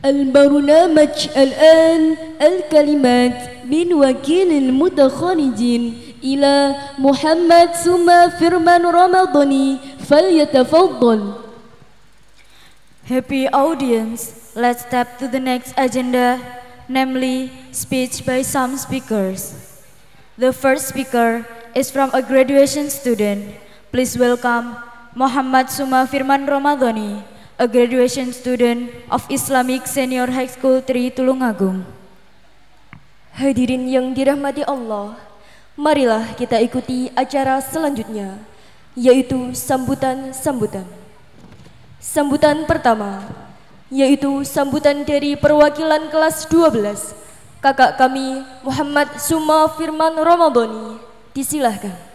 البرنامج الآن الكلمات من وكيل المتخرجين إلى محمد سما فرمان رمضاني فليتفضل. Happy audience, let's step to the next agenda, namely speech by some speakers. The first speaker is from a graduation student. Please welcome Muhammad Suma Firman Ramadhani, a graduation student of Islamic Senior High School 3 Tulungagung. Hadirin yang dirahmati Allah, marilah kita ikuti acara selanjutnya, yaitu sambutan-sambutan. Sambutan pertama, yaitu sambutan dari perwakilan kelas 12, kakak kami Muhammad Suma Firman Ramadhani. Disilahkan.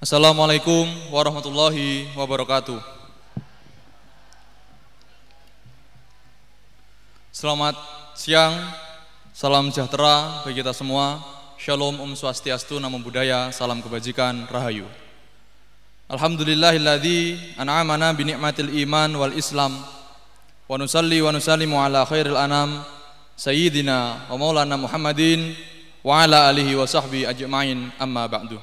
Assalamualaikum warahmatullahi wabarakatuh. Selamat siang, salam sejahtera bagi kita semua. Shalom, Om Swastiastu, Namo Buddhaya, salam kebajikan, Rahayu. Alhamdulillahilladzi an'amana bi ni'matil iman wal islam wa nusalli wa nusallimu ala khairil anam sayyidina wa maulana Muhammadin wa ala alihi wa sahbihi ajma'in, amma ba'du.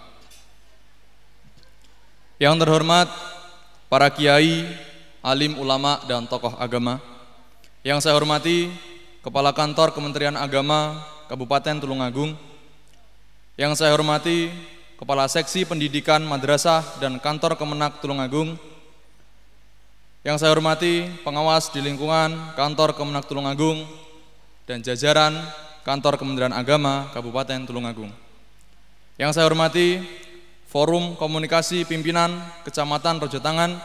Yang terhormat para kiai, alim ulama dan tokoh agama. Yang saya hormati Kepala Kantor Kementerian Agama Kabupaten Tulungagung. Yang saya hormati Kepala Seksi Pendidikan Madrasah dan Kantor Kemenak Tulungagung. Yang saya hormati pengawas di lingkungan Kantor Kemenak Tulungagung dan jajaran Kantor Kementerian Agama Kabupaten Tulungagung. Yang saya hormati Forum Komunikasi Pimpinan Kecamatan Rojotangan.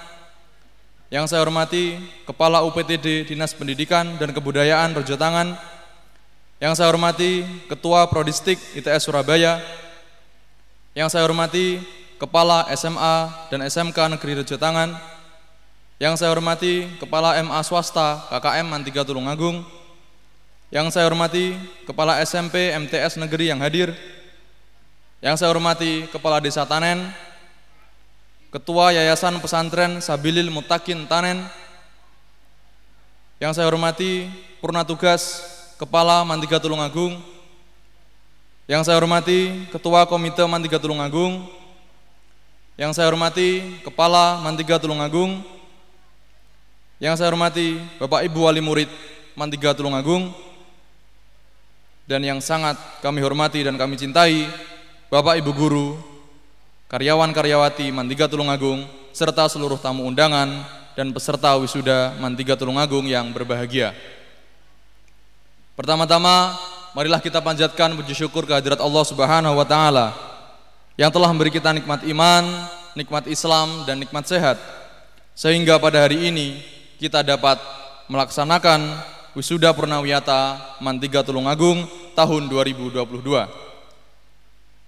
Yang saya hormati Kepala UPTD Dinas Pendidikan dan Kebudayaan Rojotangan. Yang saya hormati Ketua Prodistik ITS Surabaya. Yang saya hormati Kepala SMA dan SMK Negeri Rojotangan. Yang saya hormati Kepala MA Swasta KKM Mantiga Tulungagung. Yang saya hormati Kepala SMP MTS Negeri yang hadir. Yang saya hormati Kepala Desa Tanen, Ketua Yayasan Pesantren Sabilil Muttaqin Tanen. Yang saya hormati Purna Tugas Kepala Mantiga Tulungagung. Yang saya hormati Ketua Komite Mantiga Tulungagung. Yang saya hormati Kepala Mantiga Tulungagung. Yang saya hormati Bapak Ibu Wali Murid Mantiga Tulungagung. Dan yang sangat kami hormati dan kami cintai Bapak Ibu Guru, karyawan-karyawati Mantiga Tulungagung, serta seluruh tamu undangan dan peserta wisuda Mantiga Tulungagung yang berbahagia. Pertama-tama, marilah kita panjatkan puji syukur kehadirat Allah Subhanahu wa Ta'ala yang telah memberi kita nikmat iman, nikmat Islam, dan nikmat sehat, sehingga pada hari ini kita dapat melaksanakan wisuda Purnawiyata Mantiga Tulungagung tahun 2022.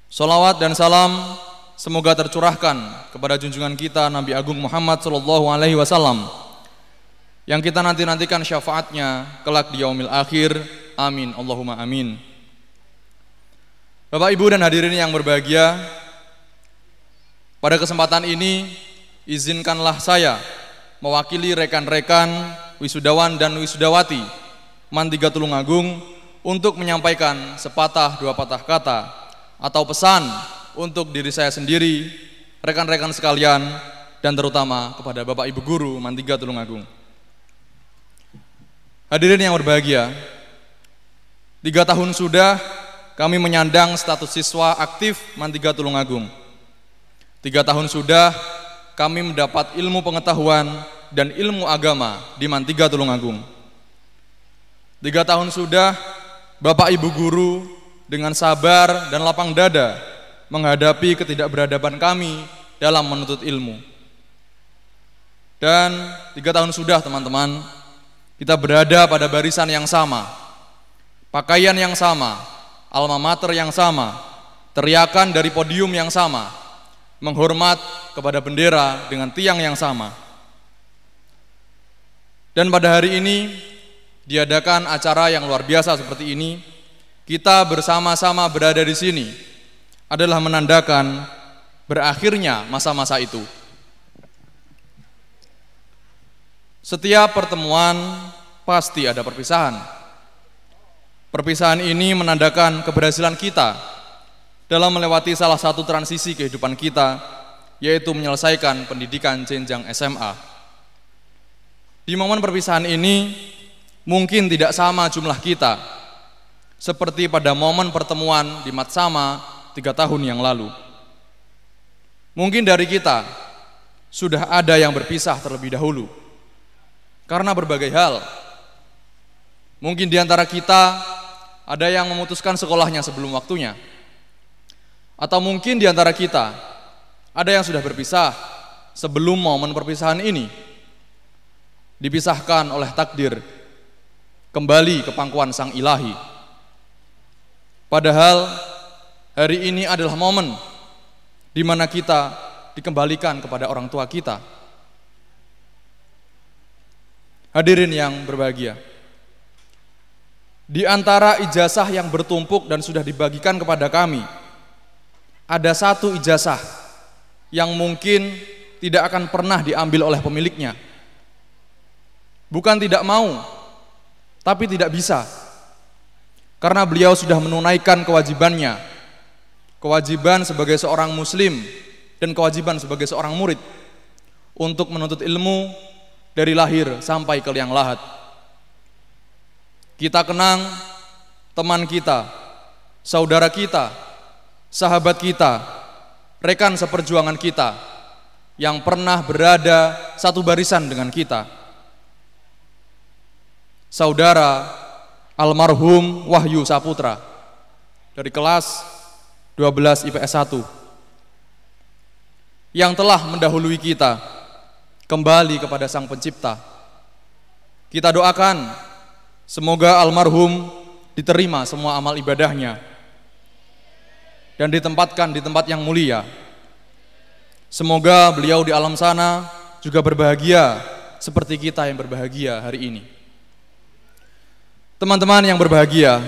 Sholawat dan salam semoga tercurahkan kepada junjungan kita Nabi Agung Muhammad SAW yang kita nantikan syafaatnya kelak di yaumil akhir. Amin, Allahumma amin. Bapak Ibu dan hadirin yang berbahagia, pada kesempatan ini izinkanlah saya mewakili rekan-rekan wisudawan dan wisudawati Mantiga Tulungagung untuk menyampaikan sepatah dua patah kata atau pesan untuk diri saya sendiri, rekan-rekan sekalian, dan terutama kepada Bapak Ibu Guru Mantiga Tulungagung. Hadirin yang berbahagia, 3 tahun sudah kami menyandang status siswa aktif Mantiga Tulungagung. 3 tahun sudah kami mendapat ilmu pengetahuan dan ilmu agama di Mantiga Tulungagung. 3 tahun sudah Bapak Ibu Guru dengan sabar dan lapang dada menghadapi ketidakberadaban kami dalam menuntut ilmu. Dan 3 tahun sudah teman-teman, kita berada pada barisan yang sama, pakaian yang sama, alma mater yang sama, teriakan dari podium yang sama, menghormat kepada bendera dengan tiang yang sama. Dan pada hari ini diadakan acara yang luar biasa seperti ini. Kita bersama-sama berada di sini adalah menandakan berakhirnya masa-masa itu. Setiap pertemuan pasti ada perpisahan. Perpisahan ini menandakan keberhasilan kita dalam melewati salah satu transisi kehidupan kita, yaitu menyelesaikan pendidikan jenjang SMA. Di momen perpisahan ini mungkin tidak sama jumlah kita seperti pada momen pertemuan di Matsama 3 tahun yang lalu. Mungkin dari kita sudah ada yang berpisah terlebih dahulu karena berbagai hal. Mungkin di antara kita ada yang memutuskan sekolahnya sebelum waktunya. Atau mungkin di antara kita ada yang sudah berpisah sebelum momen perpisahan ini. Dipisahkan oleh takdir, kembali ke pangkuan Sang Ilahi. Padahal hari ini adalah momen di mana kita dikembalikan kepada orang tua kita. Hadirin yang berbahagia, di antara ijazah yang bertumpuk dan sudah dibagikan kepada kami, ada satu ijazah yang mungkin tidak akan pernah diambil oleh pemiliknya. Bukan tidak mau, tapi tidak bisa. Karena beliau sudah menunaikan kewajibannya, kewajiban sebagai seorang muslim dan kewajiban sebagai seorang murid untuk menuntut ilmu dari lahir sampai ke liang lahat. Kita kenang teman kita, saudara kita, sahabat kita, rekan seperjuangan kita yang pernah berada satu barisan dengan kita. Saudara almarhum Wahyu Saputra dari kelas 12 IPS 1 yang telah mendahului kita kembali kepada Sang Pencipta. Kita doakan semoga almarhum diterima semua amal ibadahnya dan ditempatkan di tempat yang mulia. Semoga beliau di alam sana juga berbahagia seperti kita yang berbahagia hari ini. Teman-teman yang berbahagia,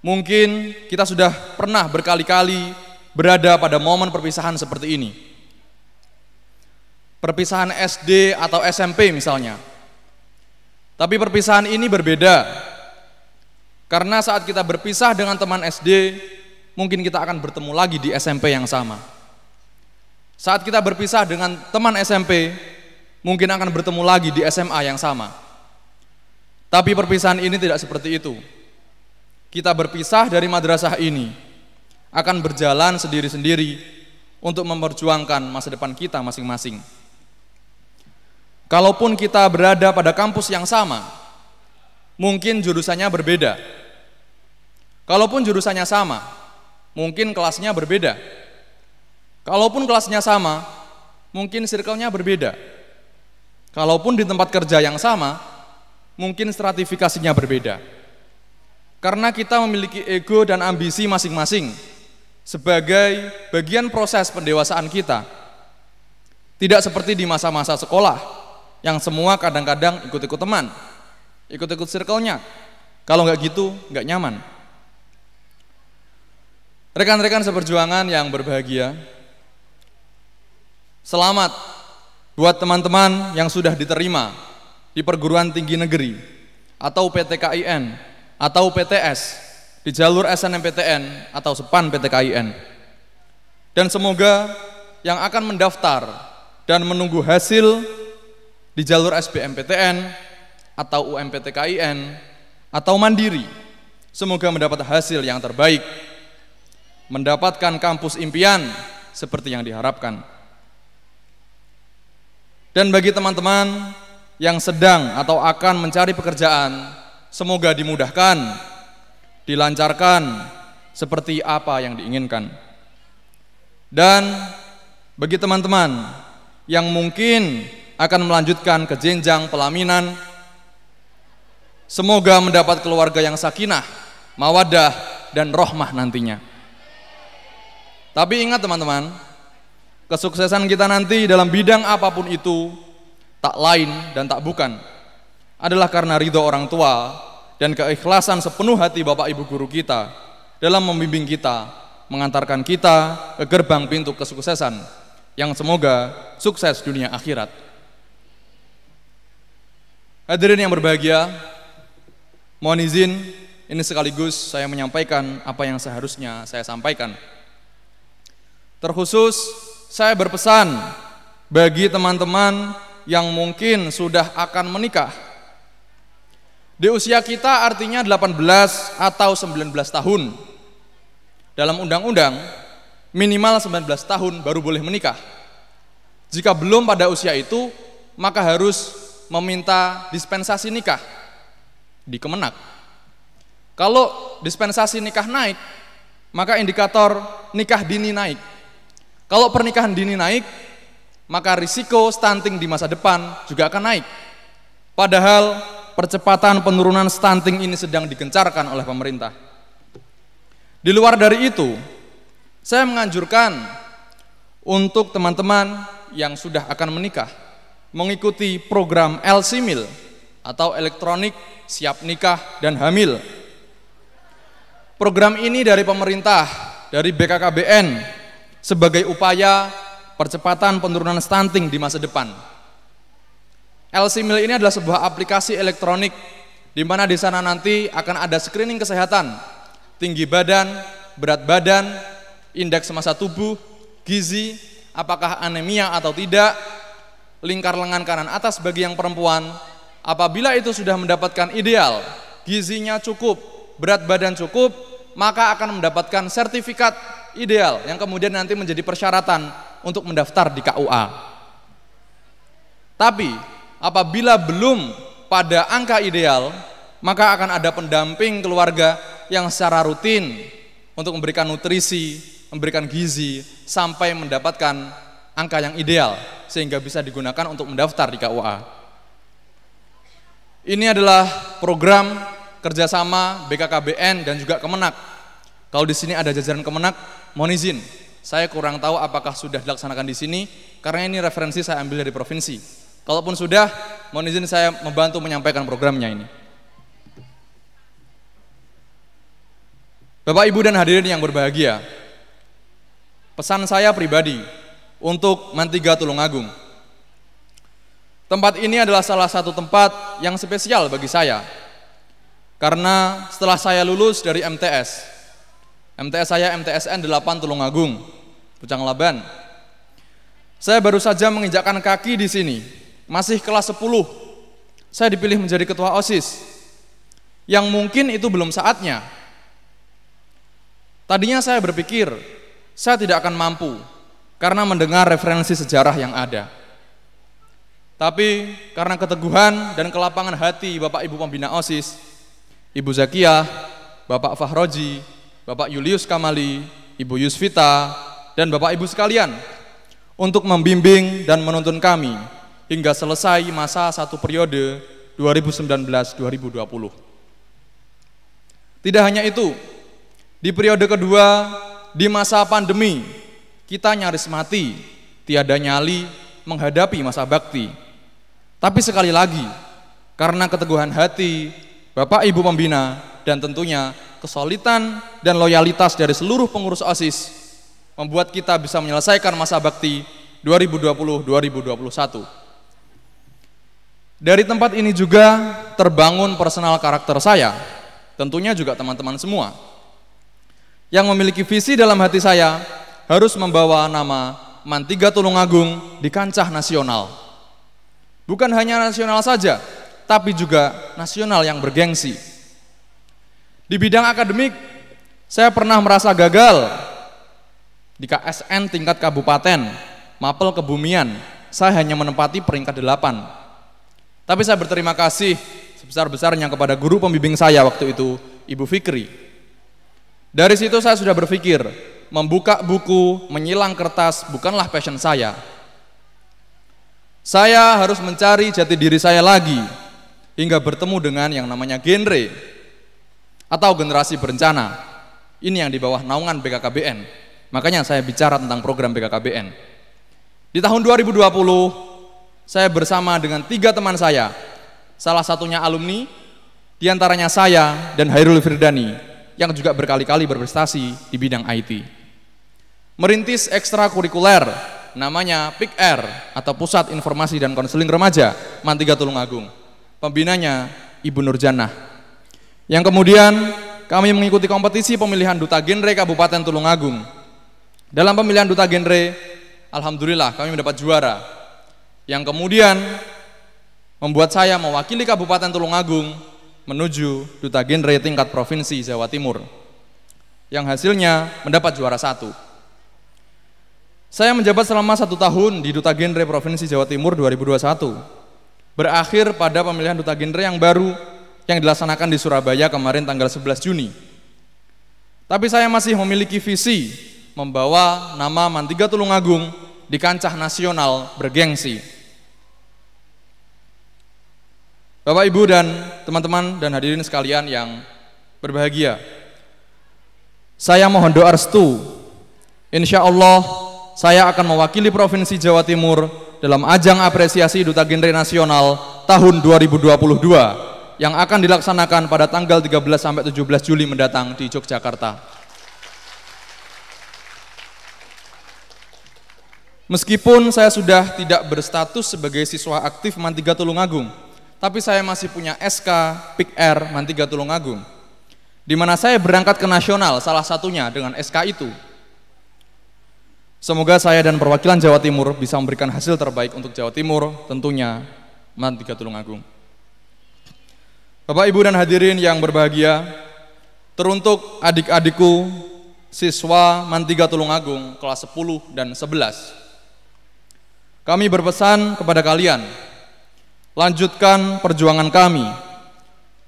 mungkin kita sudah pernah berkali-kali berada pada momen perpisahan seperti ini. Perpisahan SD atau SMP misalnya. Tapi perpisahan ini berbeda. Karena saat kita berpisah dengan teman SD, mungkin kita akan bertemu lagi di SMP yang sama. Saat kita berpisah dengan teman SMP, mungkin akan bertemu lagi di SMA yang sama. Tapi perpisahan ini tidak seperti itu. Kita berpisah dari madrasah ini, akan berjalan sendiri-sendiri untuk memperjuangkan masa depan kita masing-masing. Kalaupun kita berada pada kampus yang sama, mungkin jurusannya berbeda. Kalaupun jurusannya sama, mungkin kelasnya berbeda. Kalaupun kelasnya sama, mungkin circle-nya berbeda. Kalaupun di tempat kerja yang sama, mungkin stratifikasinya berbeda. Karena kita memiliki ego dan ambisi masing-masing sebagai bagian proses pendewasaan kita. Tidak seperti di masa-masa sekolah, yang semua kadang-kadang ikut-ikut teman, ikut-ikut circle-nya. Kalau nggak gitu, nggak nyaman. Rekan-rekan seperjuangan yang berbahagia, selamat buat teman-teman yang sudah diterima di perguruan tinggi negeri atau PTKIN atau PTS di jalur SNMPTN atau SEPAN PTKIN. Dan semoga yang akan mendaftar dan menunggu hasil di jalur SBMPTN atau UMPTKIN atau mandiri, semoga mendapat hasil yang terbaik, mendapatkan kampus impian seperti yang diharapkan. Dan bagi teman-teman yang sedang atau akan mencari pekerjaan, semoga dimudahkan, dilancarkan seperti apa yang diinginkan. Dan bagi teman-teman yang mungkin akan melanjutkan ke jenjang pelaminan, semoga mendapat keluarga yang sakinah, mawaddah, dan rohmah nantinya. Tapi ingat teman-teman, kesuksesan kita nanti dalam bidang apapun itu tak lain dan tak bukan adalah karena ridho orang tua dan keikhlasan sepenuh hati Bapak Ibu guru kita dalam membimbing kita, mengantarkan kita ke gerbang pintu kesuksesan yang semoga sukses dunia akhirat. Hadirin yang berbahagia, mohon izin ini sekaligus saya menyampaikan apa yang seharusnya saya sampaikan. Terkhusus saya berpesan bagi teman-teman yang mungkin sudah akan menikah. Di usia kita artinya 18 atau 19 tahun. Dalam undang-undang minimal 19 tahun baru boleh menikah. Jika belum pada usia itu, maka harus meminta dispensasi nikah di Kemenak. Kalau dispensasi nikah naik, maka indikator nikah dini naik. Kalau pernikahan dini naik, maka risiko stunting di masa depan juga akan naik. Padahal percepatan penurunan stunting ini sedang digencarkan oleh pemerintah. Di luar dari itu, saya menganjurkan untuk teman-teman yang sudah akan menikah mengikuti program LSIMIL atau elektronik siap nikah dan hamil. Program ini dari pemerintah, dari BKKBN sebagai upaya percepatan penurunan stunting di masa depan. LSIMIL ini adalah sebuah aplikasi elektronik di mana di sana nanti akan ada screening kesehatan, tinggi badan, berat badan, indeks massa tubuh, gizi, apakah anemia atau tidak, lingkar lengan kanan atas bagi yang perempuan. Apabila itu sudah mendapatkan ideal, gizinya cukup, berat badan cukup, maka akan mendapatkan sertifikat ideal yang kemudian nanti menjadi persyaratan untuk mendaftar di KUA. Tapi apabila belum pada angka ideal, maka akan ada pendamping keluarga yang secara rutin untuk memberikan nutrisi, memberikan gizi sampai mendapatkan angka yang ideal sehingga bisa digunakan untuk mendaftar di KUA. Ini adalah program kerjasama BKKBN dan juga Kemenak. Kalau di sini ada jajaran Kemenak, mohon izin, saya kurang tahu apakah sudah dilaksanakan di sini karena ini referensi saya ambil dari provinsi. Kalaupun sudah, mohon izin saya membantu menyampaikan programnya ini. Bapak, Ibu, dan hadirin yang berbahagia, pesan saya pribadi untuk Mantiga Tulungagung. Tempat ini adalah salah satu tempat yang spesial bagi saya. Karena setelah saya lulus dari MTS saya MTSN 8 Tulungagung, Pucang Laban. Saya baru saja menginjakkan kaki di sini, masih kelas 10. Saya dipilih menjadi ketua OSIS. Yang mungkin itu belum saatnya. Tadinya saya berpikir saya tidak akan mampu karena mendengar referensi sejarah yang ada. Tapi karena keteguhan dan kelapangan hati Bapak Ibu pembina OSIS, Ibu Zakiyah, Bapak Fahroji, Bapak Julius Kamali, Ibu Yusvita, dan Bapak Ibu sekalian untuk membimbing dan menuntun kami hingga selesai masa satu periode 2019-2020. Tidak hanya itu, di periode kedua, di masa pandemi, kita nyaris mati, tiada nyali menghadapi masa bakti. Tapi sekali lagi, karena keteguhan hati Bapak Ibu pembina dan tentunya kesolidan dan loyalitas dari seluruh pengurus OSIS membuat kita bisa menyelesaikan masa bakti 2020-2021. Dari tempat ini juga terbangun personal karakter saya, tentunya juga teman-teman semua. Yang memiliki visi dalam hati saya harus membawa nama Mantiga Tulungagung di kancah nasional. Bukan hanya nasional saja, tapi juga nasional yang bergengsi. Di bidang akademik, saya pernah merasa gagal. Di KSN tingkat kabupaten, Mapel Kebumian, saya hanya menempati peringkat 8. Tapi saya berterima kasih sebesar-besarnya kepada guru pembimbing saya waktu itu, Ibu Fikri. Dari situ saya sudah berpikir, membuka buku, menyilang kertas bukanlah passion saya. Saya harus mencari jati diri saya lagi hingga bertemu dengan yang namanya genre atau generasi berencana. Ini yang di bawah naungan BKKBN. Makanya saya bicara tentang program BKKBN. Di tahun 2020 saya bersama dengan 3 teman saya. Salah satunya alumni, diantaranya saya dan Hairul Firdani yang juga berkali-kali berprestasi di bidang IT. Merintis ekstrakurikuler namanya PIKR atau Pusat Informasi dan Konseling Remaja Mantiga Tulungagung. Pembinanya Ibu Nurjanah. Yang kemudian kami mengikuti kompetisi pemilihan duta genre Kabupaten Tulungagung. Dalam pemilihan duta genre, alhamdulillah kami mendapat juara. Yang kemudian membuat saya mewakili Kabupaten Tulungagung menuju duta genre tingkat provinsi Jawa Timur. Yang hasilnya mendapat juara 1. Saya menjabat selama 1 tahun di Duta Genre Provinsi Jawa Timur 2021. Berakhir pada pemilihan Duta Genre yang baru yang dilaksanakan di Surabaya kemarin tanggal 11 Juni. Tapi saya masih memiliki visi membawa nama Mantiga Tulungagung di kancah nasional bergengsi. Bapak, Ibu, dan teman-teman dan hadirin sekalian yang berbahagia, saya mohon doa restu. Insya Allah saya akan mewakili Provinsi Jawa Timur dalam ajang apresiasi Duta Genre Nasional tahun 2022 yang akan dilaksanakan pada tanggal 13 sampai 17 Juli mendatang di Yogyakarta. Meskipun saya sudah tidak berstatus sebagai siswa aktif Mantiga Tulungagung, tapi saya masih punya SK PIKR Mantiga Tulungagung, di mana saya berangkat ke nasional salah satunya dengan SK itu. Semoga saya dan perwakilan Jawa Timur bisa memberikan hasil terbaik untuk Jawa Timur, tentunya Mantiga Tulungagung. Bapak, Ibu, dan hadirin yang berbahagia, teruntuk adik-adikku siswa Mantiga Tulungagung kelas 10 dan 11, kami berpesan kepada kalian, lanjutkan perjuangan kami,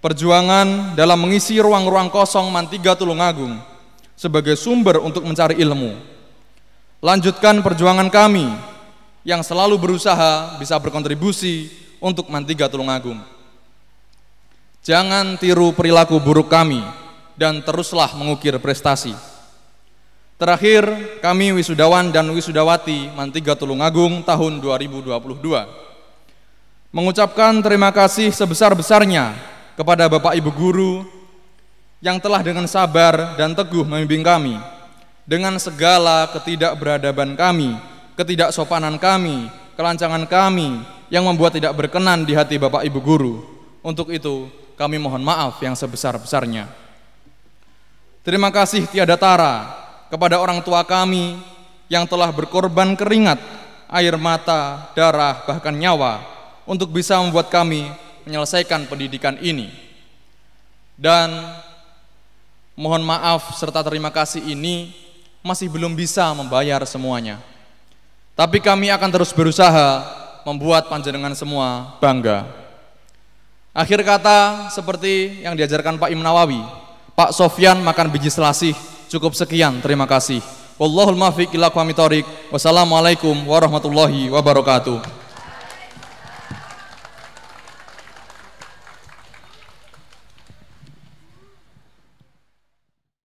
perjuangan dalam mengisi ruang-ruang kosong Mantiga Tulungagung sebagai sumber untuk mencari ilmu. Lanjutkan perjuangan kami yang selalu berusaha bisa berkontribusi untuk Mantiga Tulungagung. Jangan tiru perilaku buruk kami dan teruslah mengukir prestasi. Terakhir, kami wisudawan dan wisudawati Mantiga Tulungagung tahun 2022 mengucapkan terima kasih sebesar-besarnya kepada Bapak Ibu Guru yang telah dengan sabar dan teguh membimbing kami dengan segala ketidakberadaban kami, ketidaksopanan kami, kelancangan kami yang membuat tidak berkenan di hati Bapak Ibu Guru. Untuk itu kami mohon maaf yang sebesar-besarnya. Terima kasih tiada tara kepada orang tua kami yang telah berkorban keringat, air mata, darah, bahkan nyawa untuk bisa membuat kami menyelesaikan pendidikan ini. Dan mohon maaf serta terima kasih ini masih belum bisa membayar semuanya. Tapi kami akan terus berusaha membuat panjenengan semua bangga. Akhir kata seperti yang diajarkan Pak Imam Nawawi, Pak Sofyan makan biji selasih. Cukup sekian, terima kasih. Wallahul muwaffiq ila aqwamit thoriq. Wassalamualaikum warahmatullahi wabarakatuh.